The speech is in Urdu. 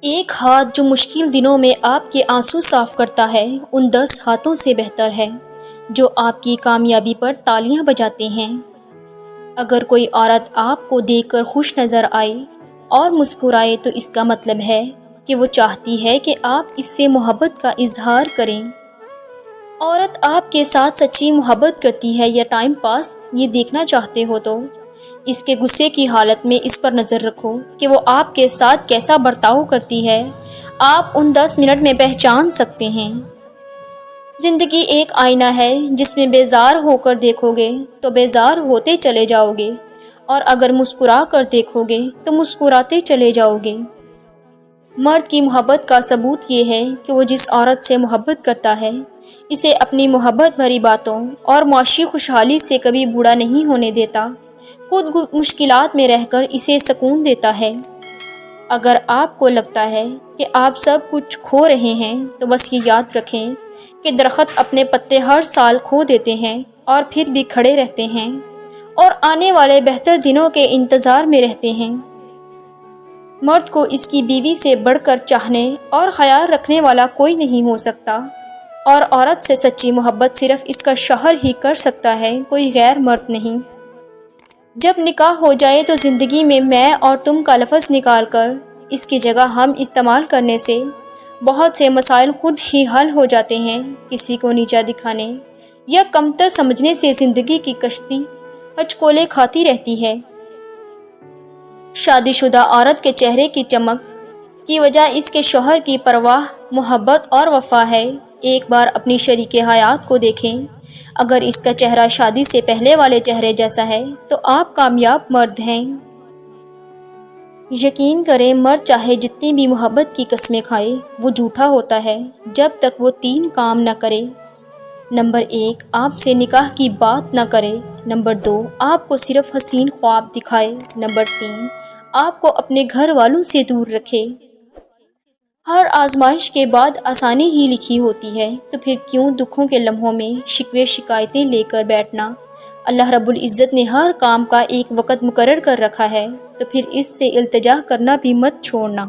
ایک ہاتھ جو مشکل دنوں میں آپ کے آنسو صاف کرتا ہے ان 10 ہاتھوں سے بہتر ہے جو آپ کی کامیابی پر تالیاں بجاتے ہیں۔ اگر کوئی عورت آپ کو دیکھ کر خوش نظر آئے اور مسکرائے تو اس کا مطلب ہے کہ وہ چاہتی ہے کہ آپ اس سے محبت کا اظہار کریں۔ عورت آپ کے ساتھ سچی محبت کرتی ہے یا ٹائم پاس یہ دیکھنا چاہتے ہو تو اس کے غصے کی حالت میں اس پر نظر رکھو کہ وہ آپ کے ساتھ کیسا برتاؤ کرتی ہے۔ آپ ان 10 منٹ میں پہچان سکتے ہیں۔ زندگی ایک آئینہ ہے جس میں بیزار ہو کر دیکھو گے تو بیزار ہوتے چلے جاؤ گے اور اگر مسکرا کر دیکھو گے تو مسکراتے چلے جاؤ گے۔ مرد کی محبت کا ثبوت یہ ہے کہ وہ جس عورت سے محبت کرتا ہے اسے اپنی محبت بھری باتوں اور معاشی خوشحالی سے کبھی بوڑھا نہیں ہونے دیتا، خود مشکلات میں رہ کر اسے سکون دیتا ہے۔ اگر آپ کو لگتا ہے کہ آپ سب کچھ کھو رہے ہیں تو بس یہ یاد رکھیں کہ درخت اپنے پتے ہر سال کھو دیتے ہیں اور پھر بھی کھڑے رہتے ہیں اور آنے والے بہتر دنوں کے انتظار میں رہتے ہیں۔ مرد کو اس کی بیوی سے بڑھ کر چاہنے اور خیال رکھنے والا کوئی نہیں ہو سکتا اور عورت سے سچی محبت صرف اس کا شوہر ہی کر سکتا ہے، کوئی غیر مرد نہیں۔ جب نکاح ہو جائے تو زندگی میں میں اور تم کا لفظ نکال کر اس کی جگہ ہم استعمال کرنے سے بہت سے مسائل خود ہی حل ہو جاتے ہیں۔ کسی کو نیچا دکھانے یا کمتر سمجھنے سے زندگی کی کشتی ہچکولے کھاتی رہتی ہے۔ شادی شدہ عورت کے چہرے کی چمک کی وجہ اس کے شوہر کی پرواہ، محبت اور وفا ہے۔ ایک بار اپنی شریک حیات کو دیکھیں، اگر اس کا چہرہ شادی سے پہلے والے چہرے جیسا ہے تو آپ کامیاب مرد ہیں۔ یقین کریں مرد چاہے جتنی بھی محبت کی قسمیں کھائے وہ جھوٹا ہوتا ہے جب تک وہ 3 کام نہ کرے۔ نمبر 1، آپ سے نکاح کی بات نہ کرے۔ نمبر 2، آپ کو صرف حسین خواب دکھائے۔ نمبر 3، آپ کو اپنے گھر والوں سے دور رکھے۔ ہر آزمائش کے بعد آسانی ہی لکھی ہوتی ہے، تو پھر کیوں دکھوں کے لمحوں میں شکوے شکایتیں لے کر بیٹھنا؟ اللہ رب العزت نے ہر کام کا ایک وقت مقرر کر رکھا ہے، تو پھر اس سے التجا کرنا بھی مت چھوڑنا۔